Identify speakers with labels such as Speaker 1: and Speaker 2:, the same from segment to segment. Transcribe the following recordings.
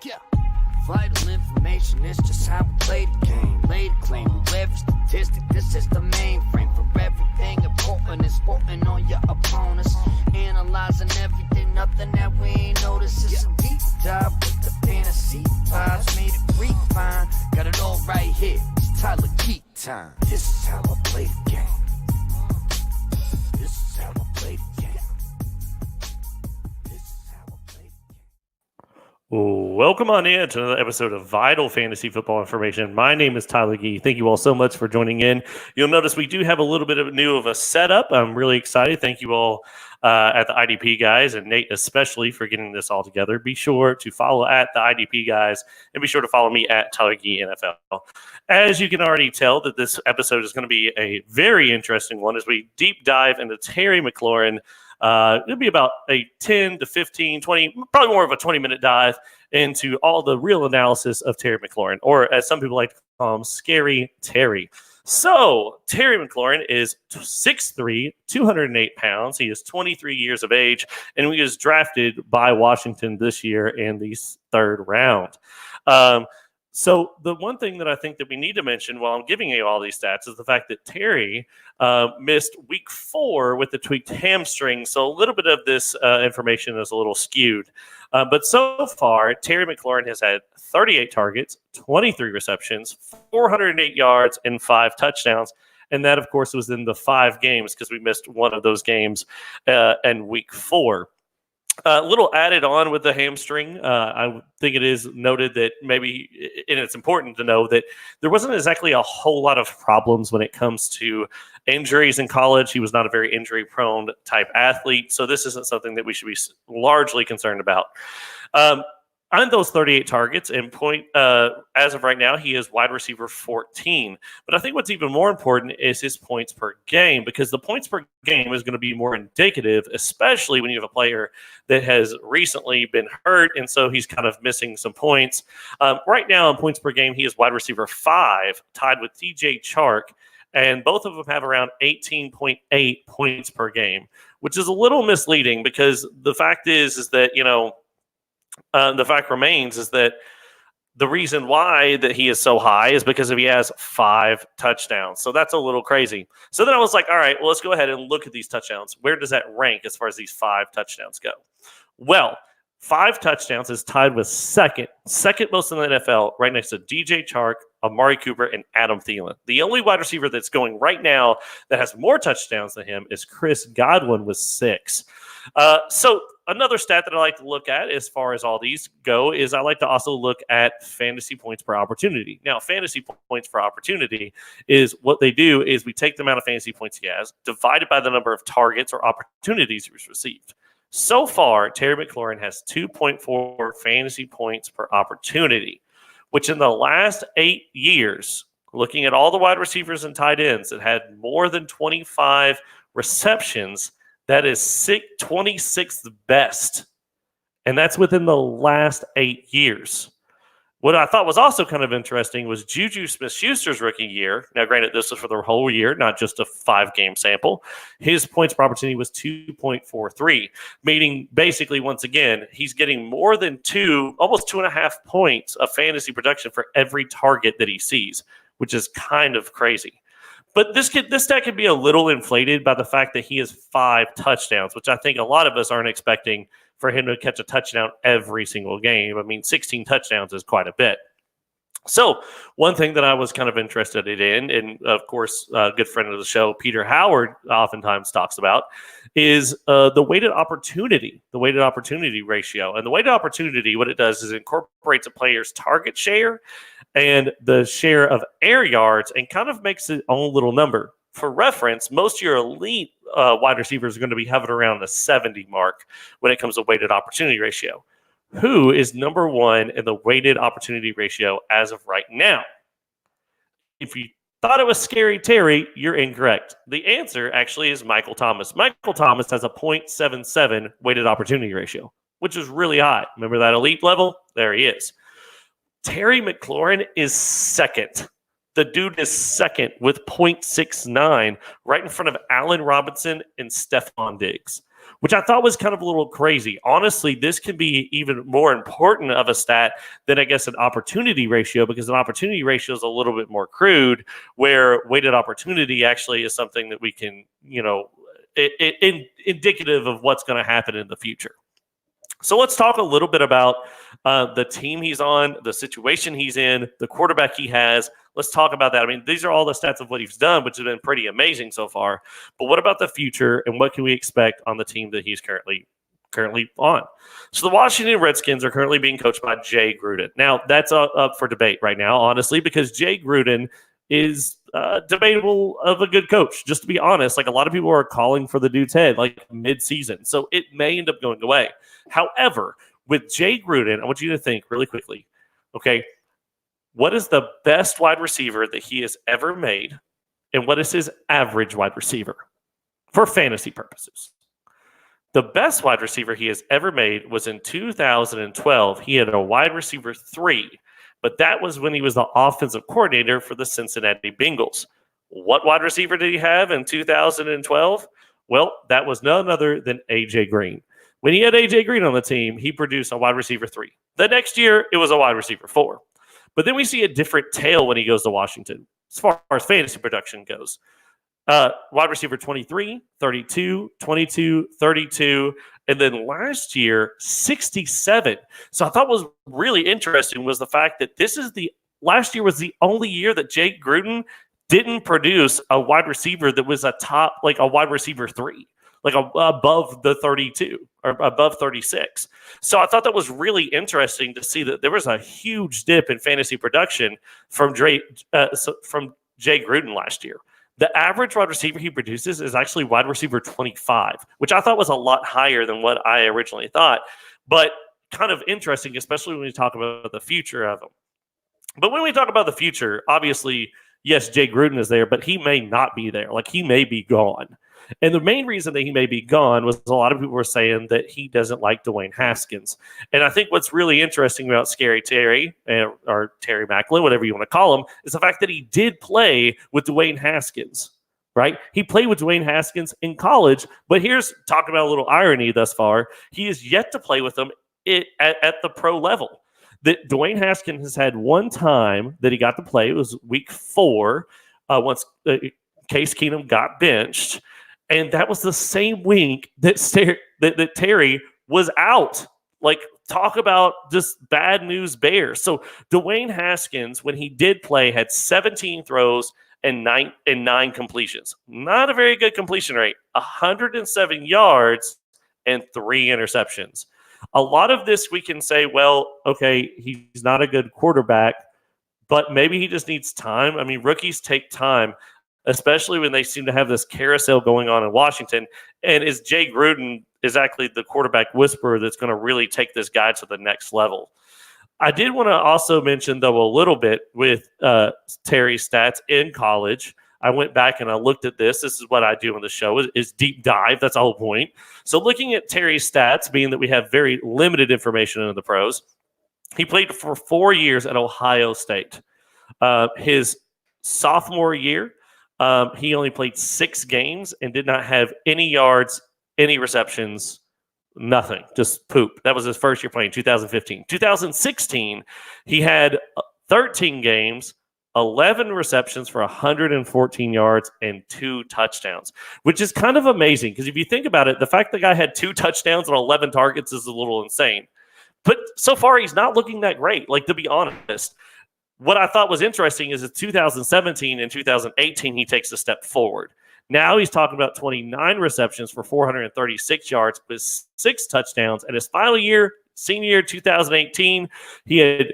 Speaker 1: Yeah. Vital information is just how we play the game. Lay the claim to every statistic. This is the mainframe for everything important is sporting on your opponents. Analyzing everything, nothing that we ain't noticed. It's a deep dive with the fantasy vibes. Made it Greek fine. Got it all right here. It's Tyler Ghee time. This is how I play the game. This is how I play the game.
Speaker 2: Welcome on in to another episode of Vital Fantasy Football Information. My name is Tyler Ghee. Thank you all so much for joining in. You'll notice we do have a little bit of new of a setup. I'm really excited. Thank you all at the IDP guys and Nate especially for getting this all together. Be sure to follow at the IDP guys and be sure to follow me at Tyler Ghee NFL. As you can already tell that this episode is going to be a very interesting one as we deep dive into Terry McLaurin. It'll be about a 10 to 15, 20, probably more of a 20-minute dive into all the real analysis of Terry McLaurin, or as some people like to call him, Scary Terry. So, Terry McLaurin is 6'3", 208 pounds. He is 23 years of age, and he was drafted by Washington this year in the third round. So the one thing that I think that we need to mention while I'm giving you all these stats is the fact that Terry missed week 4 with the tweaked hamstring. So a little bit of this information is a little skewed. But so far, Terry McLaurin has had 38 targets, 23 receptions, 408 yards, and 5 touchdowns. And that, of course, was in the 5 games because we missed one of those games in week 4. A little added on with the hamstring. I think it is noted that maybe, and it's important to know that there wasn't exactly a whole lot of problems when it comes to injuries in college. He was not a very injury-prone type athlete, so this isn't something that we should be largely concerned about. On those 38 targets and point, as of right now, he is wide receiver 14. But I think what's even more important is his points per game, because the points per game is going to be more indicative, especially when you have a player that has recently been hurt, and so he's kind of missing some points. Right now, in points per game, he is wide receiver 5, tied with DJ Chark, and both of them have around 18.8 points per game, which is a little misleading because the fact is that, you know, the fact remains is that the reason why that he is so high is because he has 5 touchdowns. So that's a little crazy. So then I was like, all right, well, let's go ahead and look at these touchdowns. Where does that rank as far as these 5 touchdowns go? Well, 5 touchdowns is tied with second most in the NFL, right next to DJ Chark, Amari Cooper, and Adam Thielen. The only wide receiver that's going right now that has more touchdowns than him is Chris Godwin with 6. So another stat that I like to look at as far as all these go is I like to also look at fantasy points per opportunity. Now, fantasy points per opportunity is what they do is we take the amount of fantasy points he has, divided by the number of targets or opportunities he's received. So far, Terry McLaurin has 2.4 fantasy points per opportunity, which in the last 8 years, looking at all the wide receivers and tight ends that had more than 25 receptions, that is 26th best. And that's within the last 8 years. What I thought was also kind of interesting was Juju Smith-Schuster's rookie year. Now, granted, this was for the whole year, not just a 5-game sample. His points per opportunity was 2.43, meaning basically, once again, he's getting more than almost 2.5 points of fantasy production for every target that he sees, which is kind of crazy. But this stat could be a little inflated by the fact that he has 5 touchdowns, which I think a lot of us aren't expecting for him to catch a touchdown every single game. I mean, 16 touchdowns is quite a bit. So one thing that I was kind of interested in, and of course, a good friend of the show, Peter Howard, oftentimes talks about, is the weighted opportunity ratio. And the weighted opportunity, what it does is it incorporates a player's target share and the share of air yards and kind of makes its own little number. For reference, most of your elite wide receivers are going to be hovering around the 70 mark when it comes to weighted opportunity ratio. Who is number 1 in the weighted opportunity ratio as of right now? If you thought it was Scary Terry, you're incorrect. The answer actually is Michael Thomas. Michael Thomas has a 0.77 weighted opportunity ratio, which is really high. Remember that elite level? There he is. Terry McLaurin is second. The dude is second with 0.69, right in front of Allen Robinson and Stephon Diggs, which I thought was kind of a little crazy. Honestly, this can be even more important of a stat than, I guess, an opportunity ratio, because an opportunity ratio is a little bit more crude, where weighted opportunity actually is something that we can, indicative of what's going to happen in the future. So let's talk a little bit about the team he's on, the situation he's in, the quarterback he has. Let's talk about that. I mean, these are all the stats of what he's done, which have been pretty amazing so far. But what about the future, and what can we expect on the team that he's currently on? So the Washington Redskins are currently being coached by Jay Gruden. Now, that's up for debate right now, honestly, because Jay Gruden is debatable of a good coach. Just to be honest, like, a lot of people are calling for the dude's head like mid-season. So it may end up going away. However, with Jay Gruden, I want you to think really quickly, okay, what is the best wide receiver that he has ever made, and what is his average wide receiver for fantasy purposes? The best wide receiver he has ever made was in 2012. He had a wide receiver 3, but that was when he was the offensive coordinator for the Cincinnati Bengals. What wide receiver did he have in 2012? Well, that was none other than A.J. Green. When he had A.J. Green on the team, he produced a wide receiver 3. The next year, it was a wide receiver 4. But then we see a different tale when he goes to Washington, as far as fantasy production goes. Wide receiver 23, 32, 22, 32, and then last year, 67. So I thought was really interesting was the fact that last year was the only year that Jay Gruden didn't produce a wide receiver that was a top, like a wide receiver 3. Like above the 32 or above 36. So I thought that was really interesting to see that there was a huge dip in fantasy production from Jay Gruden last year. The average wide receiver he produces is actually wide receiver 25, which I thought was a lot higher than what I originally thought, but kind of interesting, especially when we talk about the future of him. But when we talk about the future, obviously, yes, Jay Gruden is there, but he may not be there. Like, he may be gone. And the main reason that he may be gone was a lot of people were saying that he doesn't like Dwayne Haskins. And I think what's really interesting about Scary Terry, or Terry Macklin, whatever you want to call him, is the fact that he did play with Dwayne Haskins, right? He played with Dwayne Haskins in college, but here's talking about a little irony thus far. He is yet to play with him at the pro level. That Dwayne Haskins has had one time that he got to play. It was week 4, once Case Keenum got benched. And that was the same week that Terry was out. Like, talk about just bad news bears. So Dwayne Haskins, when he did play, had 17 throws and nine completions. Not a very good completion rate. 107 yards and 3 interceptions. A lot of this we can say, well, okay, he's not a good quarterback, but maybe he just needs time. I mean, rookies take time, especially when they seem to have this carousel going on in Washington. And is Jay Gruden exactly the quarterback whisperer that's going to really take this guy to the next level? I did want to also mention, though, a little bit with Terry's stats in college. I went back and I looked at this. This is what I do on the show, is deep dive. That's the whole point. So looking at Terry's stats, being that we have very limited information in the pros, he played for 4 years at Ohio State. His sophomore year, he only played 6 games and did not have any yards, any receptions, nothing, just poop. That was his first year playing, 2015. 2016, he had 13 games, 11 receptions for 114 yards and 2 touchdowns, which is kind of amazing because if you think about it, the fact the guy had 2 touchdowns and 11 targets is a little insane. But so far, he's not looking that great, like, to be honest. What I thought was interesting is in 2017 and 2018, he takes a step forward. Now he's talking about 29 receptions for 436 yards with 6 touchdowns. And his final year, senior year 2018, he had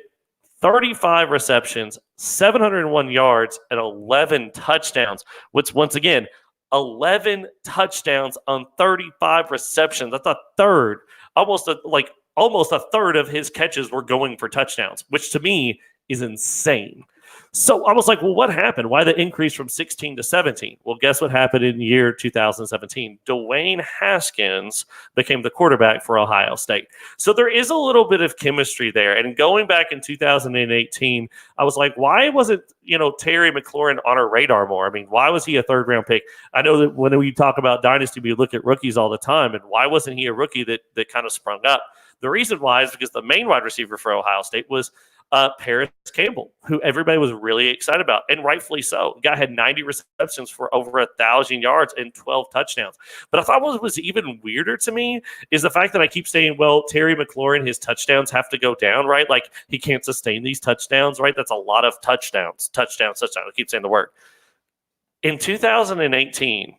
Speaker 2: 35 receptions, 701 yards, and 11 touchdowns, which, once again, 11 touchdowns on 35 receptions. That's a third. Almost a third of his catches were going for touchdowns, which to me is insane. So I was like, well, what happened? Why the increase from 16 to 17? Well, guess what happened in the year 2017? Dwayne Haskins became the quarterback for Ohio State. So there is a little bit of chemistry there. And going back in 2018, I was like, why wasn't, Terry McLaurin on our radar more? I mean, why was he a third-round pick? I know that when we talk about dynasty, we look at rookies all the time. And why wasn't he a rookie that kind of sprung up? The reason why is because the main wide receiver for Ohio State was Paris Campbell, who everybody was really excited about, and rightfully so. The guy had 90 receptions for over 1,000 yards and 12 touchdowns. But I thought what was even weirder to me is the fact that I keep saying, well, Terry McLaurin, his touchdowns have to go down, right? Like, he can't sustain these touchdowns, right? That's a lot of touchdowns. I keep saying the word. In 2018,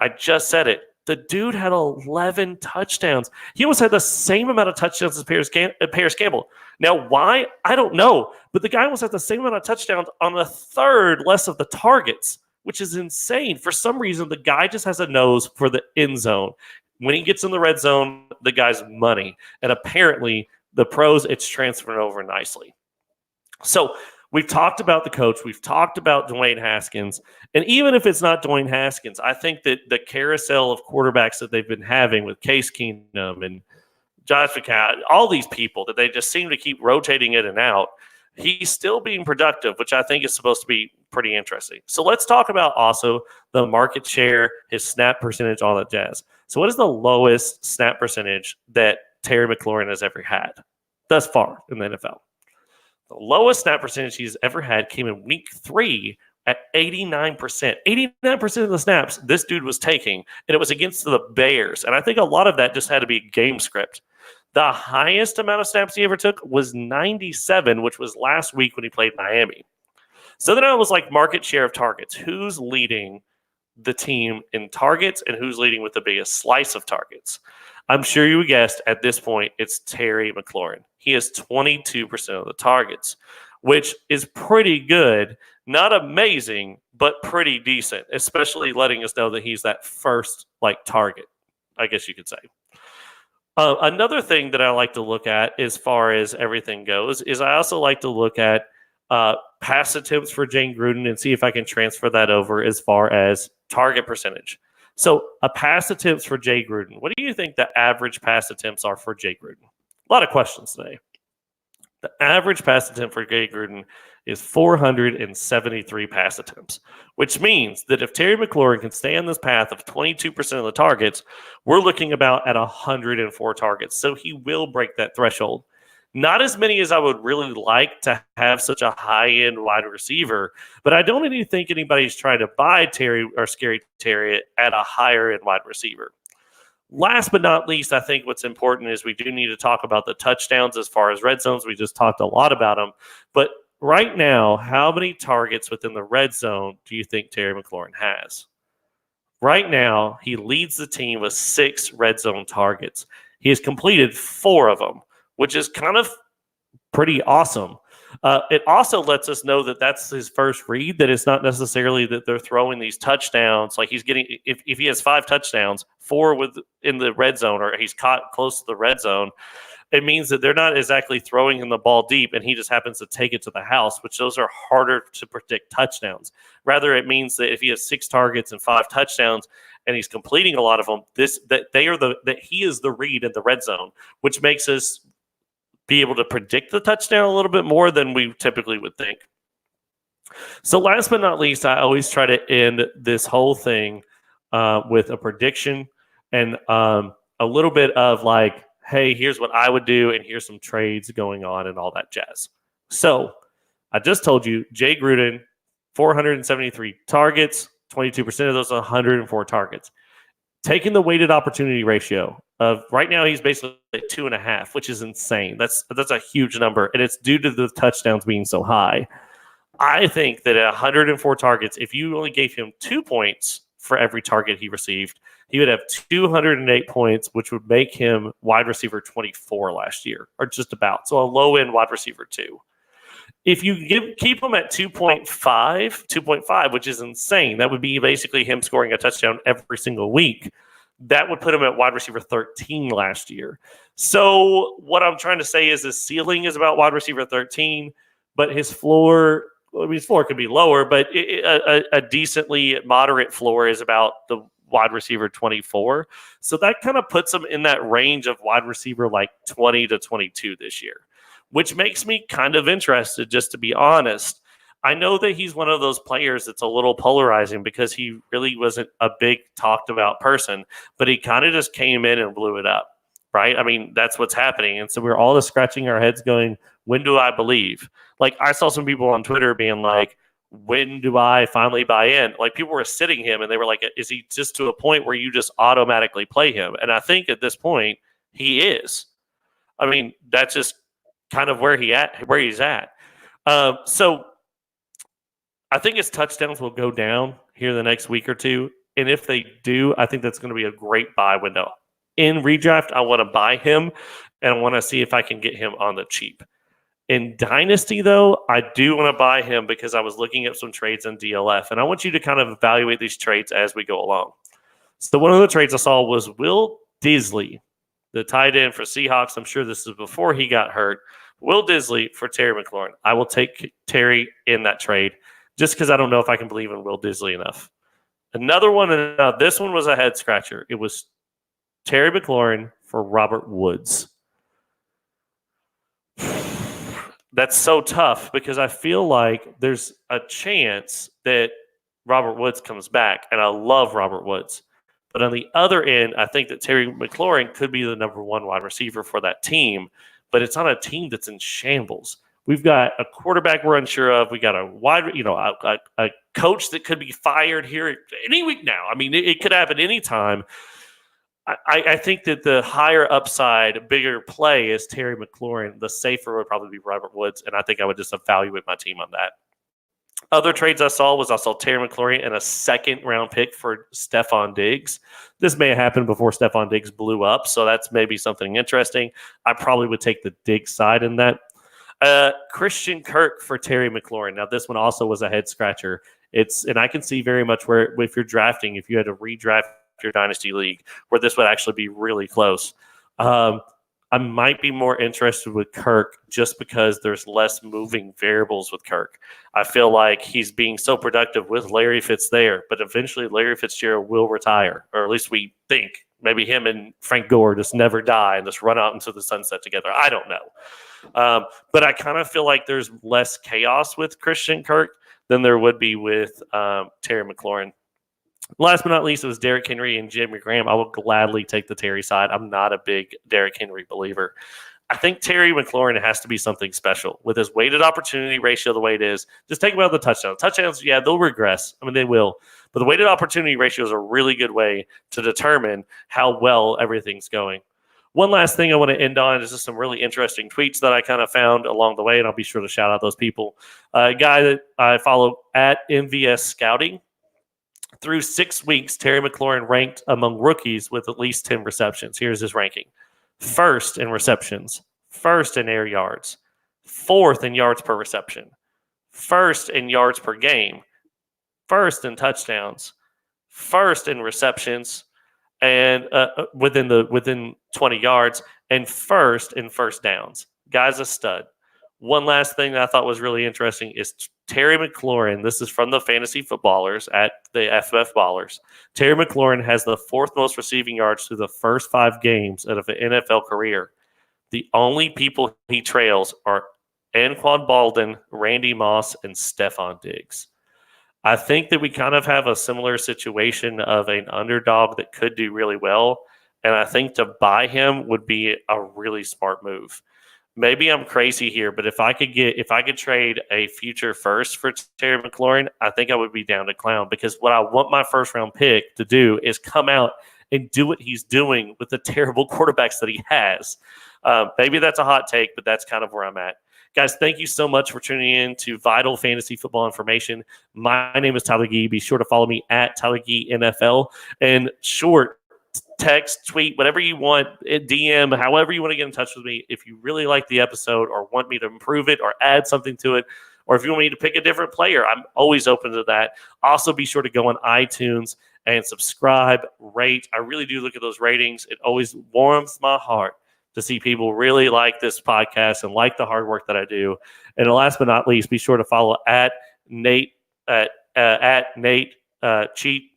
Speaker 2: I just said it, the dude had 11 touchdowns. He almost had the same amount of touchdowns as Paris Campbell. Now, why? I don't know. But the guy almost had the same amount of touchdowns on a third less of the targets, which is insane. For some reason, the guy just has a nose for the end zone. When he gets in the red zone, the guy's money. And apparently, the pros, it's transferring over nicely. So we've talked about the coach. We've talked about Dwayne Haskins. And even if it's not Dwayne Haskins, I think that the carousel of quarterbacks that they've been having with Case Keenum and Josh McCown, all these people that they just seem to keep rotating in and out, he's still being productive, which I think is supposed to be pretty interesting. So let's talk about also the market share, his snap percentage, all that jazz. So what is the lowest snap percentage that Terry McLaurin has ever had thus far in the NFL? The lowest snap percentage he's ever had came in week 3 at 89%. 89% of the snaps this dude was taking, and it was against the Bears. And I think a lot of that just had to be game script. The highest amount of snaps he ever took was 97, which was last week when he played Miami. So then I was like, market share of targets. Who's leading the team in targets and who's leading with the biggest slice of targets? I'm sure you guessed at this point, it's Terry McLaurin. He has 22% of the targets, which is pretty good. Not amazing, but pretty decent, especially letting us know that he's that first target, I guess you could say. Another thing that I like to look at as far as everything goes is I also like to look at pass attempts for Jay Gruden and see if I can transfer that over as far as target percentage. So a pass attempts for Jay Gruden. What do you think the average pass attempts are for Jay Gruden? A lot of questions today. The average pass attempt for Jay Gruden is 473 pass attempts, which means that if Terry McLaurin can stay on this path of 22% of the targets, we're looking about at 104 targets. So he will break that threshold. Not as many as I would really like to have such a high-end wide receiver, but I don't even think anybody's trying to buy Terry or Scary Terry at a higher-end wide receiver. Last but not least, I think what's important is we do need to talk about the touchdowns as far as red zones. We just talked a lot about them. But right now, how many targets within the red zone do you think Terry McLaurin has? Right now, he leads the team with 6 red zone targets. He has completed 4 of them, which is kind of pretty awesome. It also lets us know that that's his first read, that it's not necessarily that they're throwing these touchdowns. Like he's getting, if he has 5 touchdowns, 4 in the red zone, or he's caught close to the red zone, it means that they're not exactly throwing him the ball deep and he just happens to take it to the house, which those are harder to predict touchdowns. Rather, it means that if he has 6 targets and 5 touchdowns and he's completing a lot of them, that he is the read in the red zone, which makes us be able to predict the touchdown a little bit more than we typically would think. So last but not least, I always try to end this whole thing with a prediction and a little bit of like, hey, here's what I would do, and here's some trades going on and all that jazz. So I just told you, Jay Gruden, 473 targets, 22% of those 104 targets. Taking the weighted opportunity ratio of right now, he's basically at 2.5, which is insane. That's a huge number, and it's due to the touchdowns being so high. I think that at 104 targets, if you only gave him 2 points for every target he received, he would have 208 points, which would make him wide receiver 24 last year, or just about. So a low-end wide receiver 2. If you keep him at 2.5, which is insane, that would be basically him scoring a touchdown every single week. That would put him at wide receiver 13 last year. So what I'm trying to say is his ceiling is about wide receiver 13, but his floor his floor could be lower, but a decently moderate floor is about the wide receiver 24. So that kind of puts him in that range of wide receiver like 20 to 22 this year, which makes me kind of interested, just to be honest. I know that he's one of those players that's a little polarizing because he really wasn't a big talked about person, but he kind of just came in and blew it up, right? I mean, that's what's happening. And so we're all just scratching our heads going, when do I believe? Like, I saw some people on Twitter being like, when do I finally buy in? Like, people were sitting him and they were like, is he just to a point where you just automatically play him? And I think at this point he is. I mean, that's just kind of where he's at. So I think his touchdowns will go down here the next week or two. And if they do, I think that's going to be a great buy window. In redraft, I want to buy him, and I want to see if I can get him on the cheap. In Dynasty, though, I do want to buy him because I was looking at some trades in DLF, and I want you to kind of evaluate these trades as we go along. So one of the trades I saw was Will Disley, the tight end for Seahawks. I'm sure this is before he got hurt. Will Disley for Terry McLaurin. I will take Terry in that trade just because I don't know if I can believe in Will Disley enough. Another one, and this one was a head scratcher. It was Terry McLaurin for Robert Woods. That's so tough because I feel like there's a chance that Robert Woods comes back, and I love Robert Woods. But on the other end, I think that Terry McLaurin could be the number one wide receiver for that team, but it's on a team that's in shambles. We've got a quarterback we're unsure of. We got a coach that could be fired here any week now. I mean, it could happen anytime. I think that the higher upside, bigger play is Terry McLaurin. The safer would probably be Robert Woods, and I think I would just evaluate my team on that. Other trades I saw Terry McLaurin and a second-round pick for Stephon Diggs. This may have happened before Stephon Diggs blew up, so that's maybe something interesting. I probably would take the Diggs side in that. Christian Kirk for Terry McLaurin. Now, this one also was a head-scratcher. And I can see very much where, if you're drafting, if you had to redraft your dynasty league, where this would actually be really close. I might be more interested with Kirk just because there's less moving variables with Kirk. I feel like he's being so productive with Larry Fitz there, but eventually Larry Fitzgerald will retire, or at least we think. Maybe him and Frank Gore just never die and just run out into the sunset together. I don't know. But I kind of feel like there's less chaos with Christian Kirk than there would be with Terry McLaurin. Last but not least, it was Derrick Henry and Jimmy Graham. I will gladly take the Terry side. I'm not a big Derrick Henry believer. I think Terry McLaurin has to be something special. With his weighted opportunity ratio the way it is, just take about the touchdowns. Touchdowns, yeah, they'll regress. I mean, they will. But the weighted opportunity ratio is a really good way to determine how well everything's going. One last thing I want to end on is just some really interesting tweets that I kind of found along the way, and I'll be sure to shout out those people. A guy that I follow at MVS Scouting. Through 6 weeks, Terry McLaurin ranked among rookies with at least 10 receptions. Here's his ranking. First in receptions, first in air yards, fourth in yards per reception, first in yards per game, first in touchdowns, first in receptions, and within 20 yards, and first in first downs. Guy's a stud. One last thing that I thought was really interesting is Terry McLaurin. This is from the Fantasy Footballers at the FF Ballers. Terry McLaurin has the fourth most receiving yards through the first 5 games of an NFL career. The only people he trails are Anquan Baldwin, Randy Moss, and Stephon Diggs. I think that we kind of have a similar situation of an underdog that could do really well, and I think to buy him would be a really smart move. Maybe I'm crazy here, but if I could trade a future first for Terry McLaurin, I think I would be down to clown, because what I want my first round pick to do is come out and do what he's doing with the terrible quarterbacks that he has. Maybe that's a hot take, but that's kind of where I'm at. Guys, thank you so much for tuning in to Vital Fantasy Football Information. My name is Tyler Ghee. Be sure to follow me at Tyler Ghee NFL. And short, text, tweet, whatever you want, DM, however you want to get in touch with me. If you really like the episode or want me to improve it or add something to it, or if you want me to pick a different player, I'm always open to that. Also, be sure to go on iTunes and subscribe, rate. I really do look at those ratings. It always warms my heart to see people really like this podcast and like the hard work that I do. And last but not least, be sure to follow at Nate Cheat Cheat.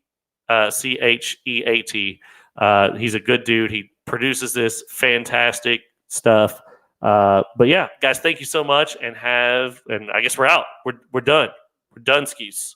Speaker 2: He's a good dude. He produces this fantastic stuff. But yeah, guys, thank you so much, and I guess we're out. We're done. We're done skis.